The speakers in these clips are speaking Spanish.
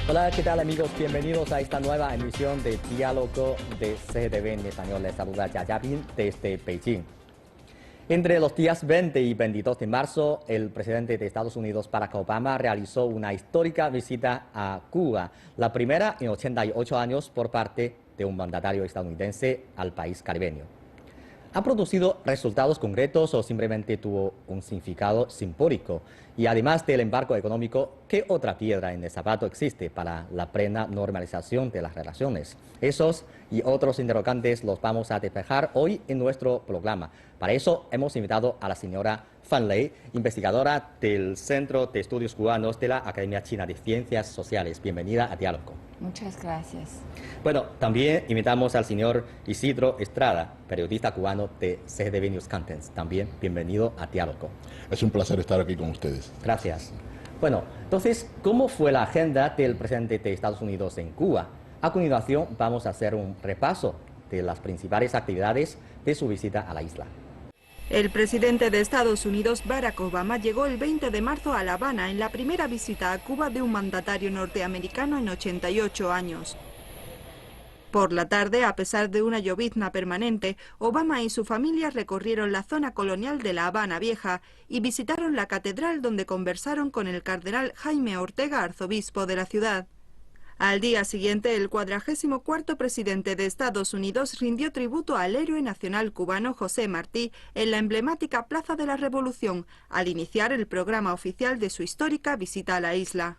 Hola, ¿qué tal amigos? Bienvenidos a esta nueva emisión de Diálogo de CGTV en español. Les saluda Jia Jiaping desde Beijing. Entre los días 20 y 22 de marzo, el presidente de Estados Unidos, Barack Obama, realizó una histórica visita a Cuba, la primera en 88 años por parte de un mandatario estadounidense al país caribeño. ¿Ha producido resultados concretos o simplemente tuvo un significado simbólico? Y además del embargo económico, ¿qué otra piedra en el zapato existe para la plena normalización de las relaciones? Esos y otros interrogantes los vamos a despejar hoy en nuestro programa. Para eso hemos invitado a la señora Fan Lei, investigadora del Centro de Estudios Cubanos de la Academia China de Ciencias Sociales. Bienvenida a Diálogo. Muchas gracias. Bueno, también invitamos al señor Isidro Estrada, periodista cubano de CGTV News Contents. También bienvenido a Diálogo. Es un placer estar aquí con ustedes. Gracias. Bueno, entonces, ¿cómo fue la agenda del presidente de Estados Unidos en Cuba? A continuación, vamos a hacer un repaso de las principales actividades de su visita a la isla. El presidente de Estados Unidos, Barack Obama, llegó el 20 de marzo a La Habana en la primera visita a Cuba de un mandatario norteamericano en 88 años. Por la tarde, a pesar de una llovizna permanente, Obama y su familia recorrieron la zona colonial de La Habana Vieja y visitaron la catedral donde conversaron con el cardenal Jaime Ortega, arzobispo de la ciudad. Al día siguiente, el 44º presidente de Estados Unidos rindió tributo al héroe nacional cubano José Martí en la emblemática Plaza de la Revolución, al iniciar el programa oficial de su histórica visita a la isla.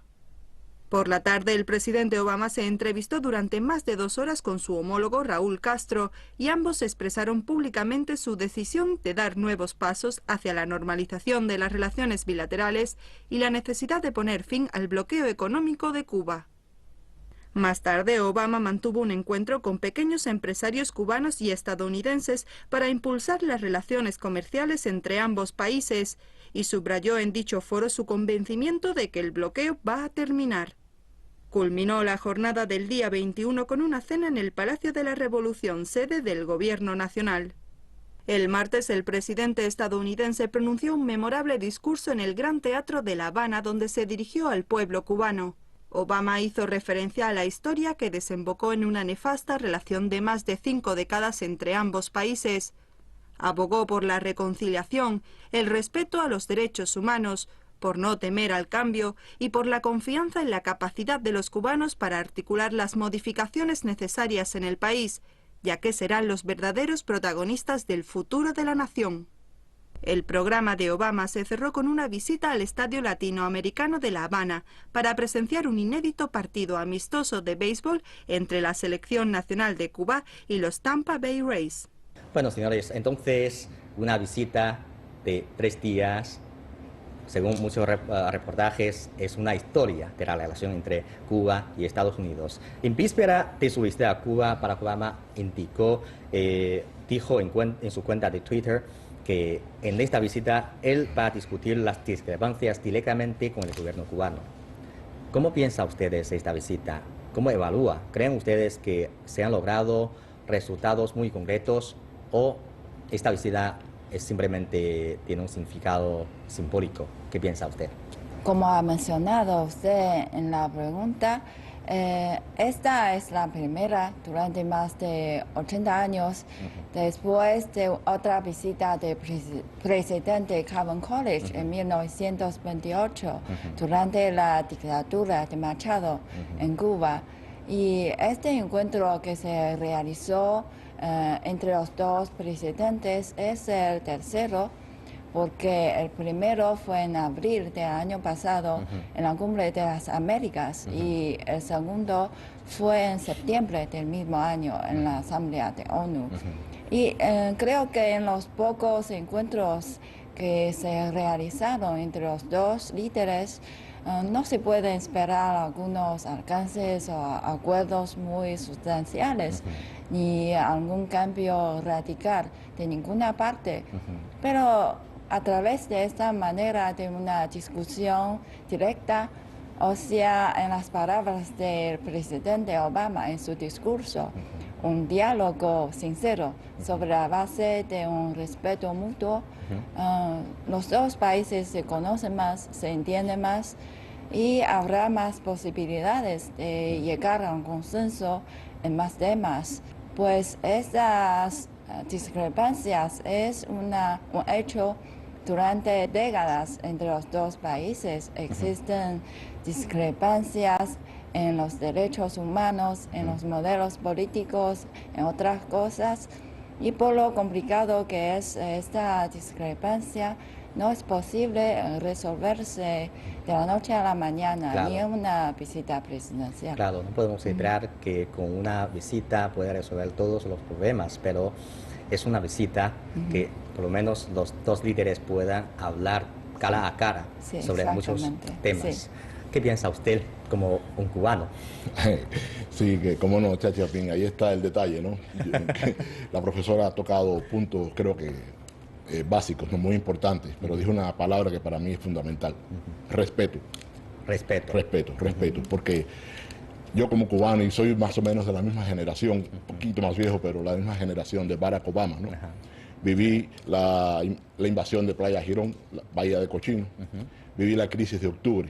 Por la tarde, el presidente Obama se entrevistó durante más de 2 horas con su homólogo Raúl Castro y ambos expresaron públicamente su decisión de dar nuevos pasos hacia la normalización de las relaciones bilaterales y la necesidad de poner fin al bloqueo económico de Cuba. Más tarde, Obama mantuvo un encuentro con pequeños empresarios cubanos y estadounidenses para impulsar las relaciones comerciales entre ambos países y subrayó en dicho foro su convencimiento de que el bloqueo va a terminar. Culminó la jornada del día 21 con una cena en el Palacio de la Revolución, sede del Gobierno Nacional. El martes, el presidente estadounidense pronunció un memorable discurso en el Gran Teatro de La Habana, donde se dirigió al pueblo cubano. Obama hizo referencia a la historia que desembocó en una nefasta relación de más de 5 décadas entre ambos países. Abogó por la reconciliación, el respeto a los derechos humanos, por no temer al cambio y por la confianza en la capacidad de los cubanos para articular las modificaciones necesarias en el país, ya que serán los verdaderos protagonistas del futuro de la nación. El programa de Obama se cerró con una visita al Estadio Latinoamericano de La Habana para presenciar un inédito partido amistoso de béisbol entre la Selección Nacional de Cuba y los Tampa Bay Rays. Bueno, señores, entonces una visita de 3 días, según muchos reportajes, es una historia de la relación entre Cuba y Estados Unidos. En víspera de su visita a Cuba, Barack Obama dijo en su cuenta de Twitter que en esta visita él va a discutir las discrepancias directamente con el gobierno cubano. ¿Cómo piensan ustedes esta visita? ¿Cómo evalúa? ¿Creen ustedes que se han logrado resultados muy concretos o esta visita simplemente tiene un significado simbólico? ¿Qué piensa usted? Como ha mencionado usted en la pregunta, esta es la primera durante más de 80 años, después de otra visita del presidente Calvin Coolidge en 1928, durante la dictadura de Machado en Cuba. Y este encuentro que se realizó entre los dos presidentes es el tercero, porque el primero fue en abril del año pasado en la Cumbre de las Américas y el segundo fue en septiembre del mismo año en la Asamblea de ONU. Y creo que en los pocos encuentros que se realizaron entre los dos líderes no se pueden esperar algunos alcances o acuerdos muy sustanciales ni algún cambio radical de ninguna parte. Pero a través de esta manera de una discusión directa, o sea, en las palabras del presidente Obama en su discurso, un diálogo sincero sobre la base de un respeto mutuo. Los dos países se conocen más, se entienden más y habrá más posibilidades de llegar a un consenso en más temas. Pues estas discrepancias es un hecho durante décadas entre los dos países. Existen discrepancias en los derechos humanos, en los modelos políticos, en otras cosas. Y por lo complicado que es esta discrepancia, no es posible resolverse de la noche a la mañana, Claro. ni en una visita presidencial. Claro, no podemos esperar que con una visita pueda resolver todos los problemas, pero es una visita que por lo menos los dos líderes puedan hablar cara a cara Sí, sobre muchos exactamente, temas. sí. ¿Qué piensa usted como un cubano? Sí, que cómo no, Chacha, fin, ahí está el detalle, ¿no? La profesora ha tocado puntos, creo que básicos, no muy importantes, pero dijo una palabra que para mí es fundamental: respeto, Respeto. respeto, porque yo como cubano, y soy más o menos de la misma generación, un poquito más viejo, pero la misma generación de Barack Obama, ¿no? Ajá. Viví la invasión de Playa Girón, la Bahía de Cochino, viví la crisis de octubre,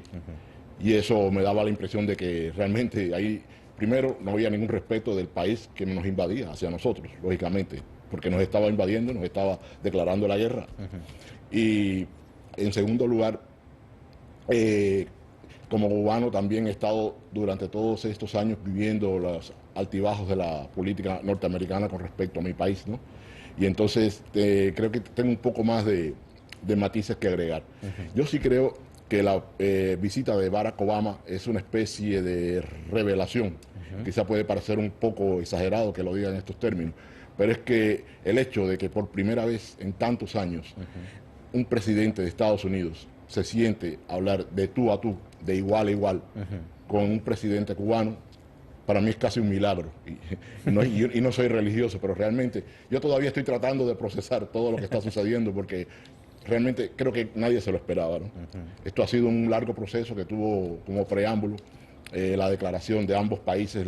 y eso me daba la impresión de que realmente ahí, primero, no había ningún respeto del país que nos invadía hacia nosotros, lógicamente, porque nos estaba invadiendo, nos estaba declarando la guerra. Y en segundo lugar, como cubano también he estado durante todos estos años viviendo los altibajos de la política norteamericana con respecto a mi país, ¿no? Y entonces creo que tengo un poco más de matices que agregar. Yo sí creo que la visita de Barack Obama es una especie de revelación. Quizá puede parecer un poco exagerado que lo diga en estos términos, pero es que el hecho de que por primera vez en tantos años un presidente de Estados Unidos se siente a hablar de tú a tú, de igual a igual, con un presidente cubano, para mí es casi un milagro. Y no soy religioso, pero realmente yo todavía estoy tratando de procesar todo lo que está sucediendo, porque realmente creo que nadie se lo esperaba, ¿no? Esto ha sido un largo proceso que tuvo como preámbulo la declaración de ambos países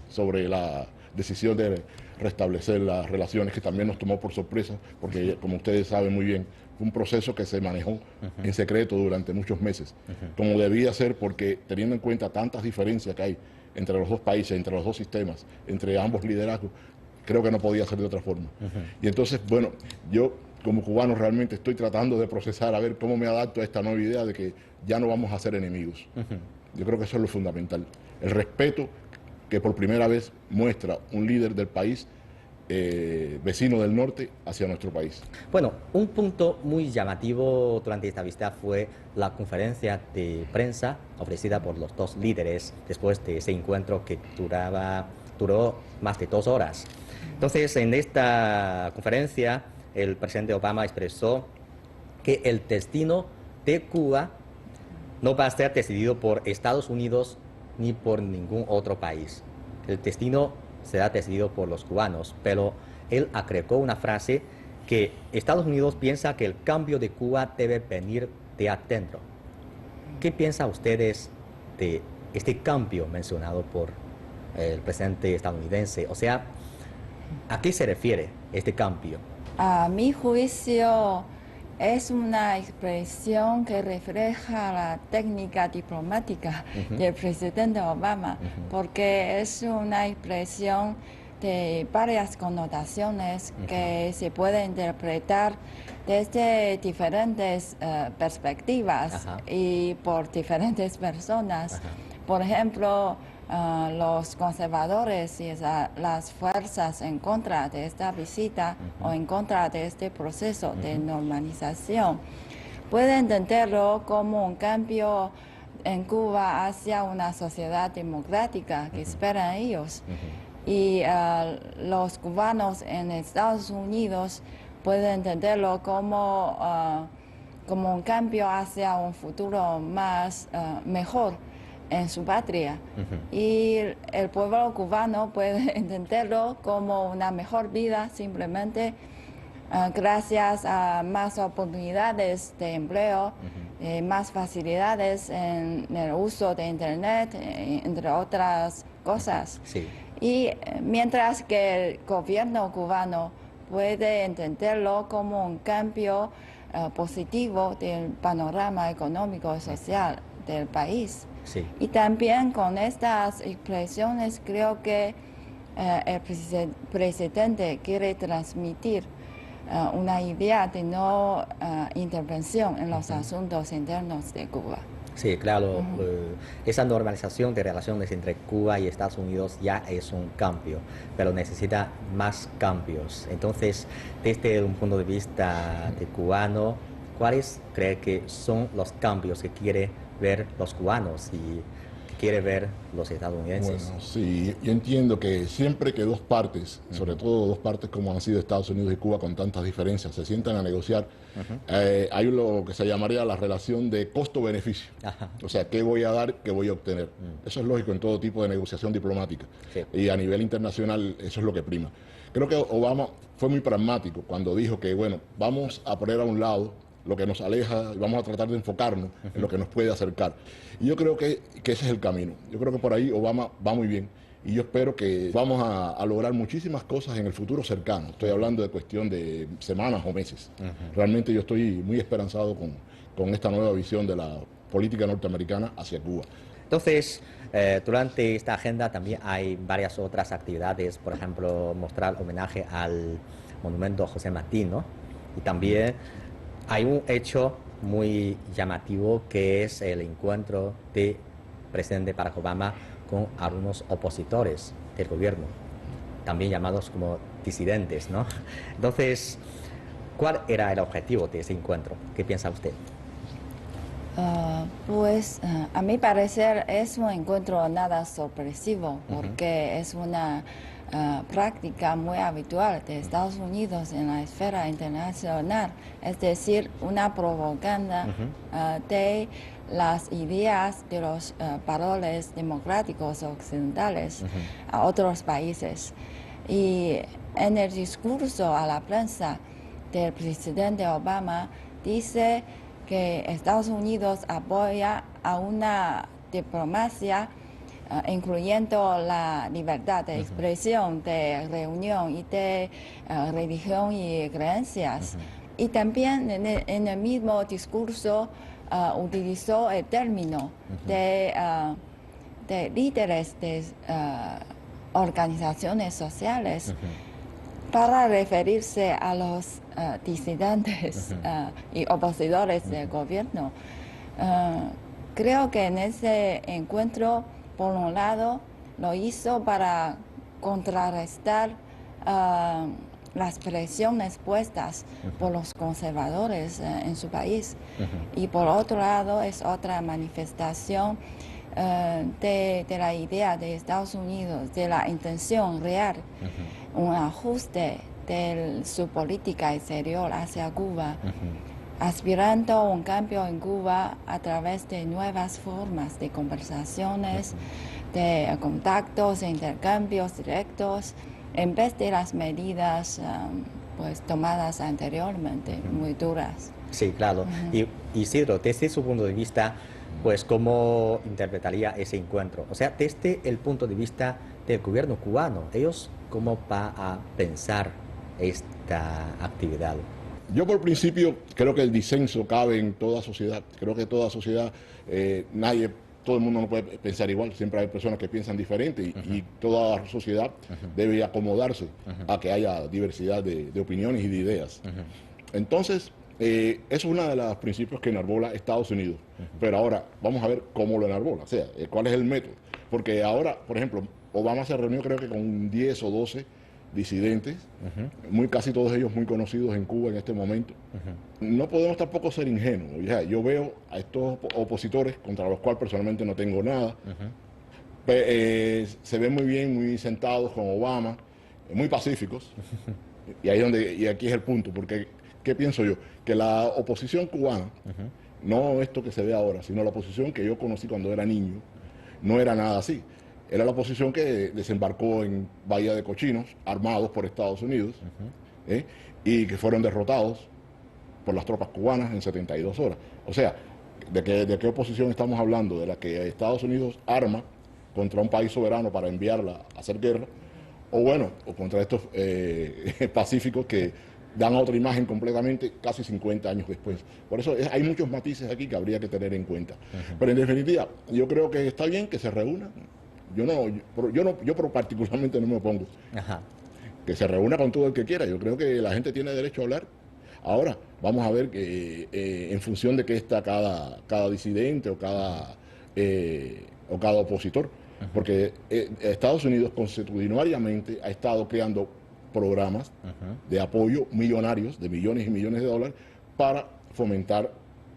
sobre la decisión de restablecer las relaciones, que también nos tomó por sorpresa, porque como ustedes saben muy bien, fue un proceso que se manejó en secreto durante muchos meses, como debía ser, porque teniendo en cuenta tantas diferencias que hay entre los dos países, entre los dos sistemas, entre ambos liderazgos, creo que no podía ser de otra forma. Y entonces, bueno, yo como cubano realmente estoy tratando de procesar a ver cómo me adapto a esta nueva idea de que ya no vamos a ser enemigos. Yo creo que eso es lo fundamental. El respeto que por primera vez muestra un líder del país vecino del norte hacia nuestro país. Bueno, un punto muy llamativo durante esta visita fue la conferencia de prensa ofrecida por los dos líderes después de ese encuentro que duró más de 2 horas. Entonces, en esta conferencia, el presidente Obama expresó que el destino de Cuba no va a ser decidido por Estados Unidos ni por ningún otro país. El destino será decidido por los cubanos, pero él agregó una frase que Estados Unidos piensa que el cambio de Cuba debe venir de adentro. ¿Qué piensan ustedes de este cambio mencionado por el presidente estadounidense? O sea, ¿a qué se refiere este cambio? A mi juicio, es una expresión que refleja la técnica diplomática del presidente Obama, porque es una expresión de varias connotaciones que se puede interpretar desde diferentes perspectivas y por diferentes personas. Por ejemplo, los conservadores y las fuerzas en contra de esta visita o en contra de este proceso de normalización pueden entenderlo como un cambio en Cuba hacia una sociedad democrática que esperan ellos. Y los cubanos en Estados Unidos pueden entenderlo como un cambio hacia un futuro más mejor en su patria. Y el pueblo cubano puede entenderlo como una mejor vida simplemente gracias a más oportunidades de empleo, más facilidades en el uso de Internet, entre otras cosas. Sí. Y mientras que el gobierno cubano puede entenderlo como un cambio positivo del panorama económico y social del país. Sí. Y también con estas expresiones creo que el presidente quiere transmitir una idea de no intervención en los asuntos internos de Cuba. Sí, claro, esa normalización de relaciones entre Cuba y Estados Unidos ya es un cambio, pero necesita más cambios. Entonces, desde un punto de vista de cubano, ¿cuáles cree que son los cambios que quiere ver los cubanos y que quiere ver los estadounidenses? Bueno, sí, yo entiendo que siempre que dos partes, sobre todo dos partes como han sido Estados Unidos y Cuba con tantas diferencias, se sientan a negociar, hay lo que se llamaría la relación de costo-beneficio. O sea, ¿qué voy a dar, qué voy a obtener? Eso es lógico en todo tipo de negociación diplomática. Sí. Y a nivel internacional eso es lo que prima. Creo que Obama fue muy pragmático cuando dijo que, bueno, vamos a poner a un lado lo que nos aleja y vamos a tratar de enfocarnos en lo que nos puede acercar. Y yo creo que ese es el camino. Yo creo que por ahí Obama va muy bien. Y yo espero que vamos a lograr muchísimas cosas en el futuro cercano. Estoy hablando de cuestión de semanas o meses. Realmente yo estoy muy esperanzado con esta nueva visión de la política norteamericana hacia Cuba. Entonces, durante esta agenda también hay varias otras actividades, por ejemplo, mostrar homenaje al monumento José Martí, ¿no? Y también hay un hecho muy llamativo que es el encuentro del presidente Barack Obama con algunos opositores del gobierno, también llamados como disidentes, ¿no? Entonces, ¿cuál era el objetivo de ese encuentro? ¿Qué piensa usted? A mi parecer es un encuentro nada sorpresivo porque es una práctica muy habitual de Estados Unidos en la esfera internacional, es decir, una propaganda de las ideas de los valores democráticos occidentales a otros países. Y en el discurso a la prensa del presidente Obama dice que Estados Unidos apoya a una diplomacia incluyendo la libertad de expresión, de reunión y de religión y creencias. Y también en el mismo discurso utilizó el término de líderes de organizaciones sociales para referirse a los disidentes y opositores del gobierno. Creo que en ese encuentro, por un lado, lo hizo para contrarrestar las presiones puestas por los conservadores en su país. Y por otro lado, es otra manifestación de la idea de Estados Unidos, de la intención real, un ajuste de su política exterior hacia Cuba, aspirando a un cambio en Cuba a través de nuevas formas de conversaciones, de contactos e intercambios directos, en vez de las medidas tomadas anteriormente, muy duras. Sí, claro. Y Isidro, desde su punto de vista, pues, ¿cómo interpretaría ese encuentro? O sea, desde el punto de vista del gobierno cubano, ellos, ¿cómo va a pensar esta actividad? Yo por principio creo que el disenso cabe en toda sociedad. Creo que toda sociedad, todo el mundo no puede pensar igual. Siempre hay personas que piensan diferente y toda sociedad debe acomodarse a que haya diversidad de opiniones y de ideas. Entonces, eso es uno de los principios que enarbola Estados Unidos. Pero ahora vamos a ver cómo lo enarbola, o sea, cuál es el método. Porque ahora, por ejemplo, Obama se reunió creo que con 10 o 12 disidentes, casi todos ellos muy conocidos en Cuba en este momento. No podemos tampoco ser ingenuos. Yo veo a estos opositores, contra los cuales personalmente no tengo nada, se ven muy bien, muy sentados con Obama, muy pacíficos. Y aquí es el punto, porque ¿qué pienso yo? Que la oposición cubana, no esto que se ve ahora, sino la oposición que yo conocí cuando era niño, no era nada así. Era la oposición que desembarcó en Bahía de Cochinos, armados por Estados Unidos, y que fueron derrotados por las tropas cubanas en 72 horas. O sea, ¿de qué oposición estamos hablando? De la que Estados Unidos arma contra un país soberano para enviarla a hacer guerra, o contra estos pacíficos que dan otra imagen completamente casi 50 años después. Por eso hay muchos matices aquí que habría que tener en cuenta. Pero en definitiva, yo creo que está bien que se reúnan. Yo particularmente no me opongo. Ajá. Que se reúna con todo el que quiera. Yo creo que la gente tiene derecho a hablar. Ahora, vamos a ver que en función de qué está cada disidente o cada opositor. Porque Estados Unidos constitucionalmente ha estado creando programas de apoyo millonarios, de millones y millones de dólares, para fomentar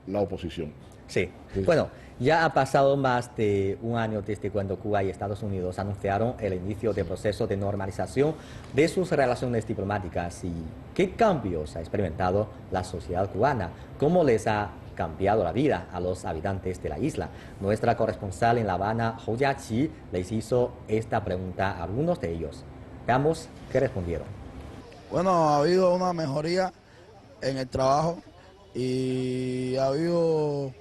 la oposición. Sí. Bueno, ya ha pasado más de un año desde cuando Cuba y Estados Unidos anunciaron el inicio del proceso de normalización de sus relaciones diplomáticas. ¿Y qué cambios ha experimentado la sociedad cubana? ¿Cómo les ha cambiado la vida a los habitantes de la isla? Nuestra corresponsal en La Habana, Hou Jiaqi, les hizo esta pregunta a algunos de ellos. Veamos qué respondieron. Bueno, ha habido una mejoría en el trabajo y ha habido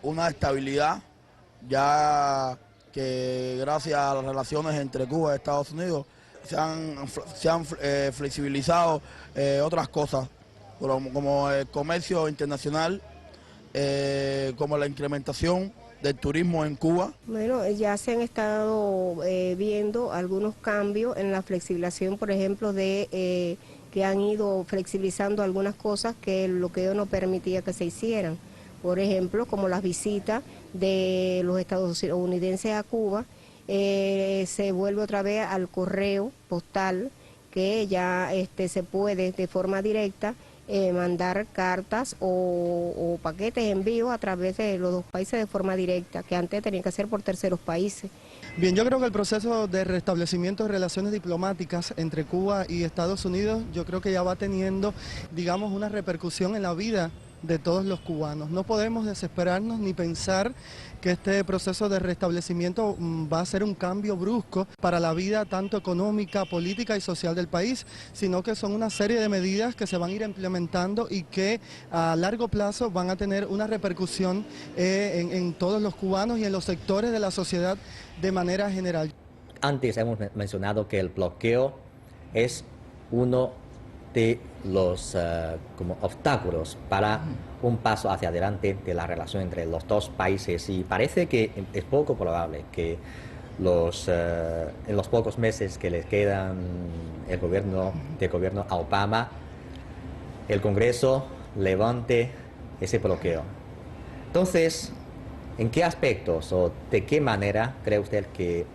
una estabilidad, ya que gracias a las relaciones entre Cuba y Estados Unidos se han flexibilizado otras cosas, como el comercio internacional, como la incrementación del turismo en Cuba. Bueno, ya se han estado viendo algunos cambios en la flexibilización, por ejemplo, que han ido flexibilizando algunas cosas que el bloqueo no permitía que se hicieran. Por ejemplo, como las visitas de los estadounidenses a Cuba, se vuelve otra vez al correo postal, que ya se puede de forma directa mandar cartas o paquetes de envío a través de los dos países de forma directa, que antes tenían que hacer por terceros países. Bien, yo creo que el proceso de restablecimiento de relaciones diplomáticas entre Cuba y Estados Unidos, yo creo que ya va teniendo, digamos, una repercusión en la vida de todos los cubanos. No podemos desesperarnos ni pensar que este proceso de restablecimiento va a ser un cambio brusco para la vida tanto económica, política y social del país, sino que son una serie de medidas que se van a ir implementando y que a largo plazo van a tener una repercusión en todos los cubanos y en los sectores de la sociedad de manera general. Antes hemos mencionado que el bloqueo es uno de los como obstáculos para un paso hacia adelante de la relación entre los dos países, y parece que es poco probable que en los pocos meses que les quedan el gobierno a Obama, el Congreso levante ese bloqueo. Entonces, ¿en qué aspectos o de qué manera cree usted que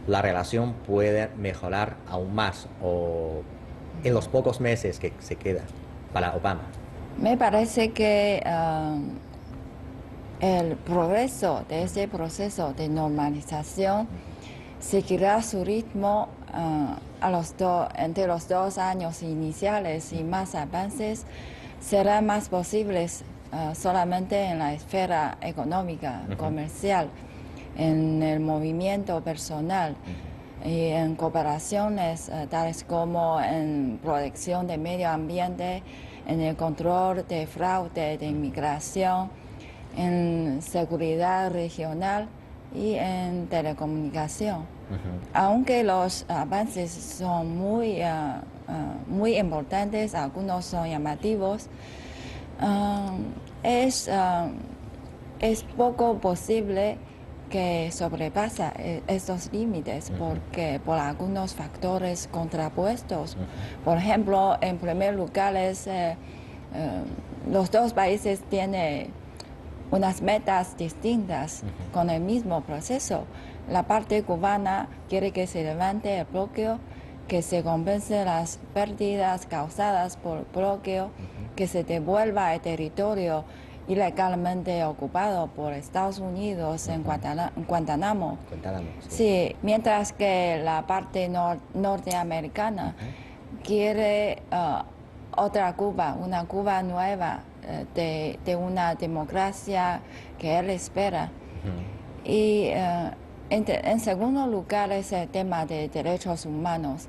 la relación puede mejorar aún más o en los pocos meses que se quedan para Obama? Me parece que el progreso de ese proceso de normalización seguirá su ritmo entre los 2 años iniciales, y más avances serán más posibles solamente en la esfera económica, comercial, en el movimiento personal y en cooperaciones tales como en protección del medio ambiente, en el control de fraude, de inmigración, en seguridad regional y en telecomunicación. Aunque los avances son muy importantes, algunos son llamativos, es poco posible que sobrepasa estos límites porque por algunos factores contrapuestos. Por ejemplo, en primer lugar, los dos países tienen unas metas distintas con el mismo proceso. La parte cubana quiere que se levante el bloqueo, que se compense las pérdidas causadas por el bloqueo, que se devuelva el territorio ilegalmente ocupado por Estados Unidos en Guantánamo. Sí, mientras que la parte norteamericana quiere otra Cuba, una Cuba nueva, de una democracia que él espera. Y en segundo lugar es el tema de derechos humanos,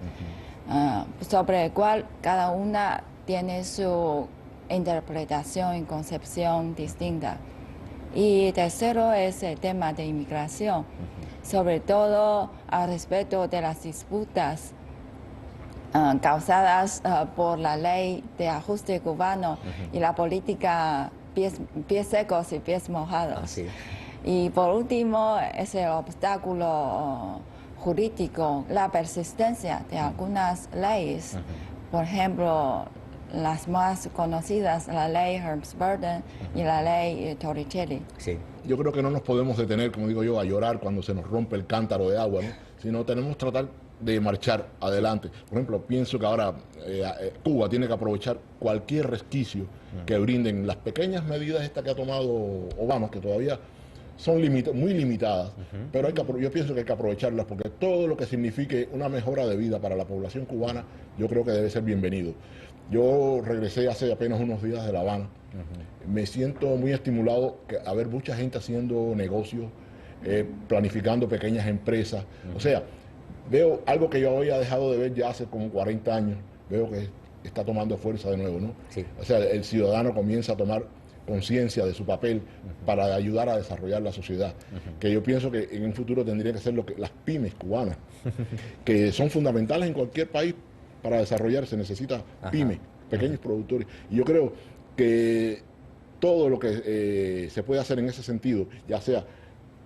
sobre el cual cada una tiene su interpretación y concepción distinta. Y tercero es el tema de inmigración, sobre todo al respecto de las disputas causadas por la ley de ajuste cubano y la política pies secos y pies mojados. Sí. Y por último, es el obstáculo jurídico, la persistencia de algunas leyes. Por ejemplo, las más conocidas, la ley Herbst-Burden y la ley Torricelli. Sí. Yo creo que no nos podemos detener, como digo yo, a llorar cuando se nos rompe el cántaro de agua, ¿no? Sino tenemos que tratar de marchar adelante. Por ejemplo, pienso que ahora Cuba tiene que aprovechar cualquier resquicio que brinden las pequeñas medidas estas que ha tomado Obama, que todavía son muy limitadas, pero yo pienso que hay que aprovecharlas porque todo lo que signifique una mejora de vida para la población cubana, yo creo que debe ser bienvenido. Yo regresé hace apenas unos días de La Habana. Me siento muy estimulado a ver mucha gente haciendo negocios, planificando pequeñas empresas. O sea, veo algo que yo había dejado de ver ya hace como 40 años, veo que está tomando fuerza de nuevo, ¿no? Sí. O sea, el ciudadano comienza a tomar conciencia de su papel para ayudar a desarrollar la sociedad, que yo pienso que en un futuro tendría que ser las pymes cubanas, que son fundamentales en cualquier país para desarrollarse, necesita pymes, pequeños productores. Y yo creo que todo lo que se puede hacer en ese sentido, ya sea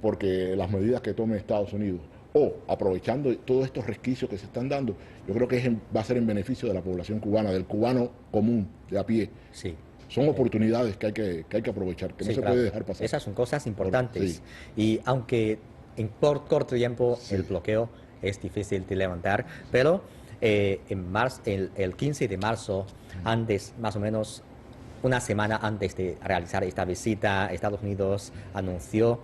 porque las medidas que tome Estados Unidos o aprovechando todos estos resquicios que se están dando, yo creo que va a ser en beneficio de la población cubana, del cubano común, de a pie. Sí. Son oportunidades que hay que aprovechar, que no se puede dejar pasar. Esas son cosas importantes. Sí. Y aunque por corto tiempo el bloqueo es difícil de levantar, pero el 15 de marzo, antes, más o menos una semana antes de realizar esta visita, Estados Unidos anunció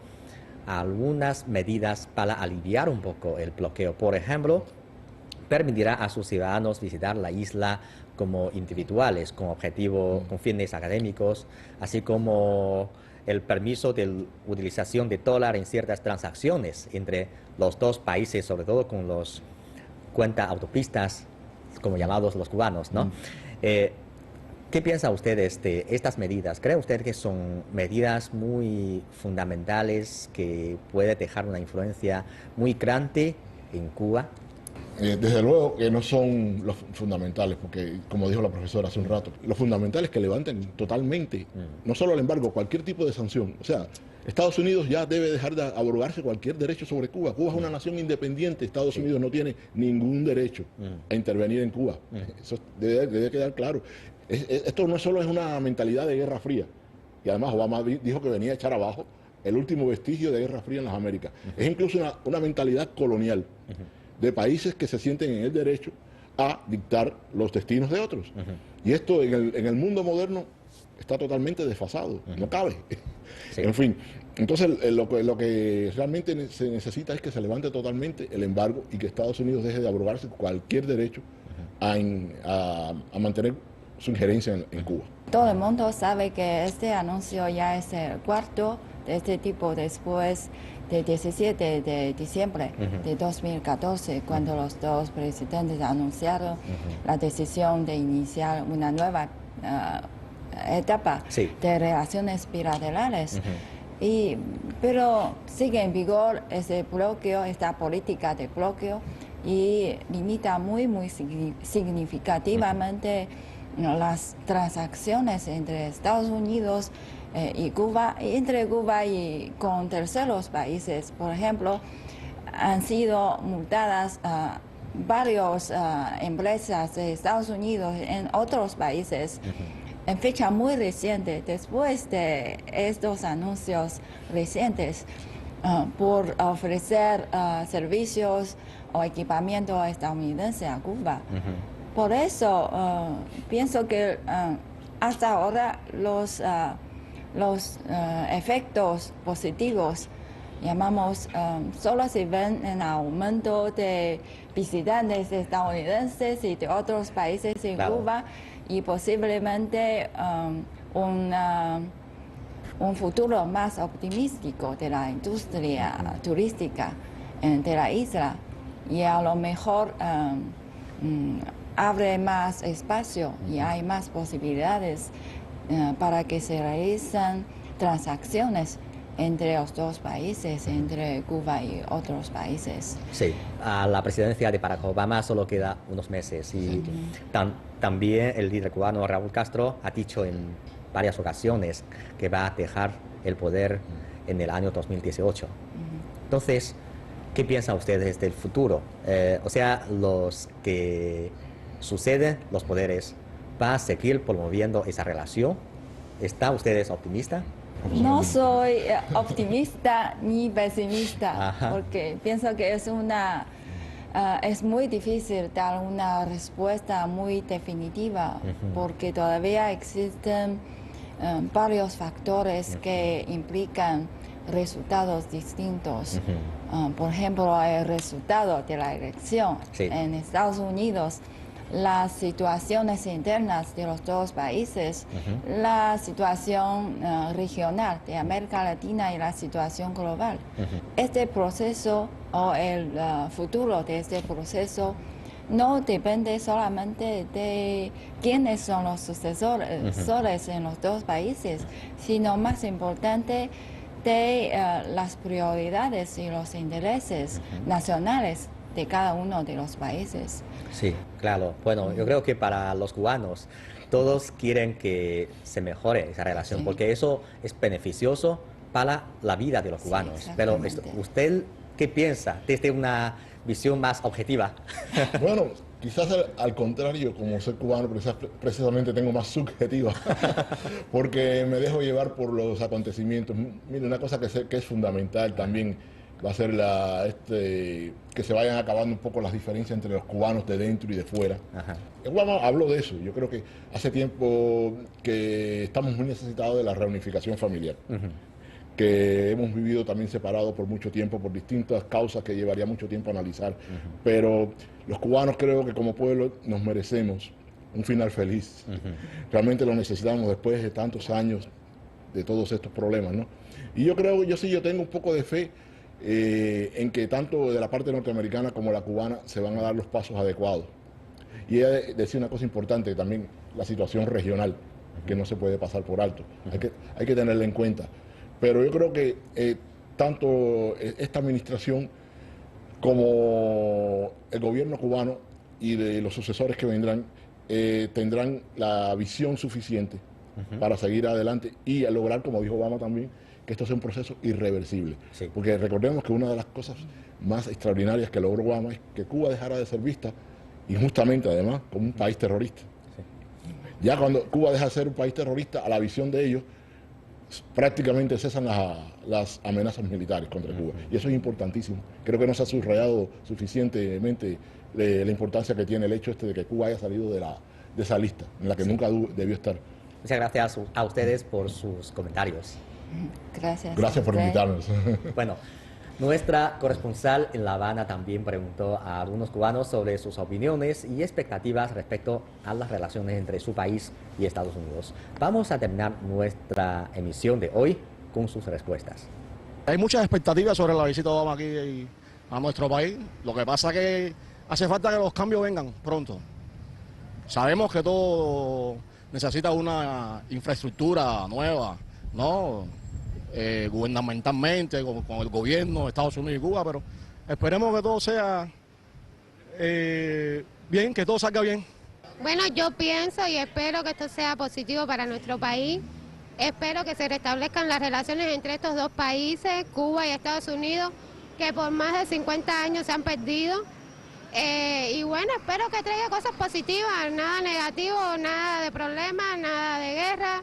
algunas medidas para aliviar un poco el bloqueo. Por ejemplo, permitirá a sus ciudadanos visitar la isla como individuales, con fines académicos, así como el permiso de utilización de dólar en ciertas transacciones entre los dos países, sobre todo con los cuentas autopistas, como llamados los cubanos, ¿no? ¿Qué piensa usted de estas medidas? ¿Cree usted que son medidas muy fundamentales que puede dejar una influencia muy grande en Cuba? Desde luego que no son los fundamentales, porque como dijo la profesora hace un rato, lo fundamental es que levanten totalmente, no solo el embargo, cualquier tipo de sanción. O sea, Estados Unidos ya debe dejar de abrogarse cualquier derecho sobre Cuba. Cuba es una nación independiente, Estados Unidos no tiene ningún derecho a intervenir en Cuba. Eso debe quedar claro. Esto no solo es una mentalidad de Guerra Fría, y además Obama dijo que venía a echar abajo el último vestigio de Guerra Fría en las Américas. Es incluso una mentalidad colonial de países que se sienten en el derecho a dictar los destinos de otros. Y esto en el mundo moderno está totalmente desfasado, no cabe. Sí. En fin, entonces lo que realmente se necesita es que se levante totalmente el embargo y que Estados Unidos deje de abrogarse cualquier derecho a mantener su injerencia en Cuba. Todo el mundo sabe que este anuncio ya es el cuarto de este tipo después del 17 de diciembre de 2014, cuando los dos presidentes anunciaron la decisión de iniciar una nueva etapa de relaciones bilaterales. Pero sigue en vigor ese bloqueo, esta política de bloqueo, y limita muy significativamente las transacciones entre Estados Unidos y Cuba, entre Cuba y con terceros países. Por ejemplo, han sido multadas varias empresas de Estados Unidos en otros países en fecha muy reciente, después de estos anuncios recientes, por ofrecer servicios o equipamiento estadounidense a Cuba. Por eso pienso que hasta ahora los efectos positivos, solo se ven en aumento de visitantes estadounidenses y de otros países en Cuba, y posiblemente un futuro más optimístico de la industria turística de la isla, y a lo mejor abre más espacio y hay más posibilidades para que se realicen transacciones entre los dos países, entre Cuba y otros países. Sí, a la presidencia de Barack Obama solo queda unos meses y también el líder cubano Raúl Castro ha dicho en varias ocasiones que va a dejar el poder en el año 2018. Entonces, ¿qué piensan ustedes del futuro? O sea, los que suceden los poderes, ¿va a seguir promoviendo esa relación? ¿Están ustedes optimistas? No soy optimista ni pesimista, Ajá. porque pienso que es muy difícil dar una respuesta muy definitiva, porque todavía existen varios factores que implican resultados distintos. Por ejemplo, el resultado de la elección en Estados Unidos, las situaciones internas de los dos países, la situación regional de América Latina y la situación global. Este proceso o el futuro de este proceso no depende solamente de quiénes son los sucesores en los dos países, sino más importante de las prioridades y los intereses nacionales de cada uno de los países. Sí, claro. Bueno, yo creo que para los cubanos todos quieren que se mejore esa relación, porque eso es beneficioso para la vida de los cubanos. Pero ¿usted qué piensa desde una visión más objetiva? Bueno, quizás al contrario, como soy cubano, precisamente tengo más subjetiva, porque me dejo llevar por los acontecimientos. Mire, una cosa que es fundamental también va a ser que se vayan acabando un poco las diferencias entre los cubanos de dentro y de fuera. Obama habló de eso. Yo creo que hace tiempo que estamos muy necesitados de la reunificación familiar, que hemos vivido también separados por mucho tiempo por distintas causas que llevaría mucho tiempo analizar. Pero los cubanos creo que como pueblo nos merecemos un final feliz. Realmente lo necesitamos después de tantos años de todos estos problemas, ¿no? Y yo creo, yo tengo un poco de fe en que tanto de la parte norteamericana como la cubana se van a dar los pasos adecuados. Y ella decía una cosa importante también, la situación regional, que no se puede pasar por alto. Hay que tenerla en cuenta. Pero yo creo que tanto esta administración como el gobierno cubano y de los sucesores que vendrán tendrán la visión suficiente para seguir adelante y a lograr, como dijo Obama también, que esto sea un proceso irreversible. Porque recordemos que una de las cosas más extraordinarias que logró Obama es que Cuba dejara de ser vista, injustamente además, como un país terrorista. Ya cuando Cuba deja de ser un país terrorista, a la visión de ellos, prácticamente cesan las amenazas militares contra Cuba. Y eso es importantísimo. Creo que no se ha subrayado suficientemente la importancia que tiene el hecho de que Cuba haya salido de esa lista, en la que nunca debió estar. Muchas gracias a ustedes por sus comentarios. Gracias. Gracias por invitarnos. Bueno, nuestra corresponsal en La Habana también preguntó a algunos cubanos sobre sus opiniones y expectativas respecto a las relaciones entre su país y Estados Unidos. Vamos a terminar nuestra emisión de hoy con sus respuestas. Hay muchas expectativas sobre la visita de Obama aquí a nuestro país. Lo que pasa es que hace falta que los cambios vengan pronto. Sabemos que todo necesita una infraestructura nueva, ¿no? Gubernamentalmente, con el gobierno de Estados Unidos y Cuba, pero esperemos que todo sea bien, que todo salga bien. Bueno, yo pienso y espero que esto sea positivo para nuestro país. Espero que se restablezcan las relaciones entre estos dos países, Cuba y Estados Unidos, que por más de 50 años se han perdido. Y bueno, espero que traiga cosas positivas, nada negativo, nada de problemas, nada de guerra.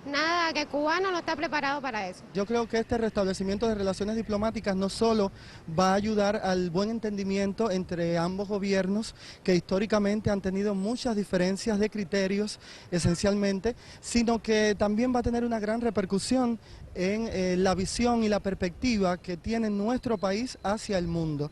Nada, que el cubano no está preparado para eso. Yo creo que este restablecimiento de relaciones diplomáticas no solo va a ayudar al buen entendimiento entre ambos gobiernos, que históricamente han tenido muchas diferencias de criterios esencialmente, sino que también va a tener una gran repercusión en la visión y la perspectiva que tiene nuestro país hacia el mundo.